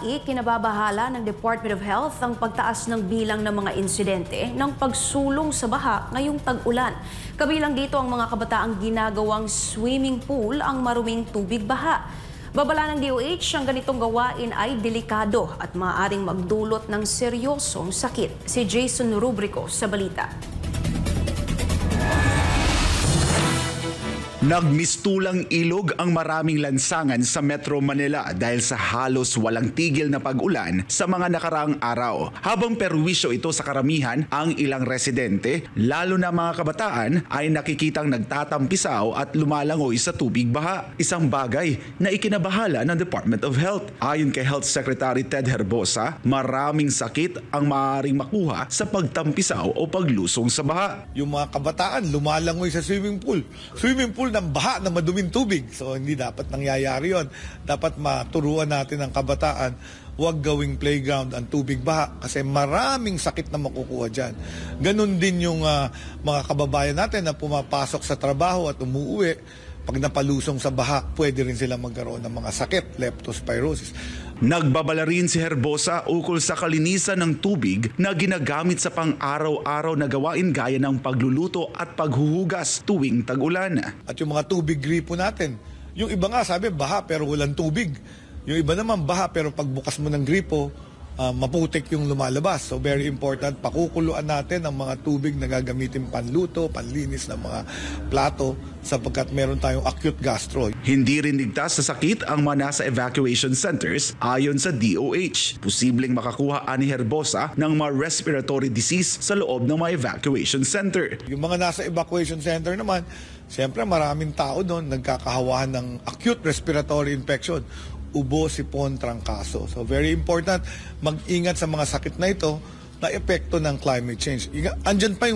Ikinababahala ng Department of Health ang pagtaas ng bilang ng mga insidente ng pagsulong sa baha ngayong tag-ulan. Kabilang dito ang mga kabataang ginagawang swimming pool ang maruming tubig baha. Babala ng DOH, ang ganitong gawain ay delikado at maaaring magdulot ng seryosong sakit. Si Jason Rubrico sa balita. Nagmistulang ilog ang maraming lansangan sa Metro Manila dahil sa halos walang tigil na pag-ulan sa mga nakaraang araw. Habang perwisyo ito sa karamihan, ang ilang residente, lalo na mga kabataan, ay nakikitang nagtatampisaw at lumalangoy sa tubig baha. Isang bagay na ikinabahala ng Department of Health. Ayon kay Health Secretary Ted Herbosa, maraming sakit ang maaaring makuha sa pagtampisaw o paglusong sa baha. Yung mga kabataan lumalangoy sa swimming pool. Swimming pool ng baha na maduming tubig. So hindi dapat nangyayari yon. Dapat maturuan natin ang kabataan, huwag gawing playground ang tubig baha kasi maraming sakit na makukuha dyan. Ganon din yung mga kababayan natin na pumapasok sa trabaho at umuwi. Pag napalusong sa baha, pwede rin sila magkaroon ng mga sakit, leptospirosis. Nagbabala rin si Herbosa ukol sa kalinisan ng tubig na ginagamit sa pang-araw-araw na gawain gaya ng pagluluto at paghuhugas tuwing tag-ulan. At yung mga tubig gripo natin, yung iba nga sabi baha pero walang tubig. Yung iba naman baha pero pagbukas mo ng gripo, maputik yung lumalabas. So very important, pakukuluan natin ang mga tubig na gagamitin panluto, panlinis ng mga plato sapagkat meron tayong acute gastro. Hindi rin ligtas sa sakit ang mga nasa evacuation centers ayon sa DOH. Posibleng makakuha ani Herbosa ng mga respiratory disease sa loob ng mga evacuation center. Yung mga nasa evacuation center naman, siyempre maraming tao doon nagkakahawahan ng acute respiratory infection. Ubo, sipon, trangkaso. So very important, mag-ingat sa mga sakit na ito na epekto ng climate change. Andyan pa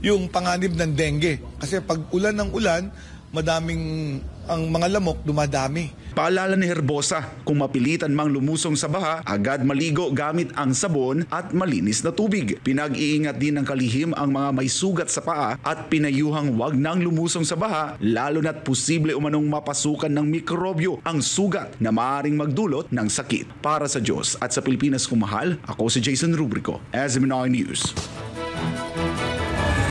yung panganib ng dengue. Kasi pag ulan ng ulan, madaming ang mga lamok dumadami. Paalala ni Herbosa, kung mapilitan mang lumusong sa baha, agad maligo gamit ang sabon at malinis na tubig. Pinag-iingat din ng kalihim ang mga may sugat sa paa at pinayuhang wag nang lumusong sa baha, lalo na't posible umanong mapasukan ng mikrobyo ang sugat na maaaring magdulot ng sakit. Para sa Diyos at sa Pilipinas kumahal, ako si Jason Rubrico, SMNI News.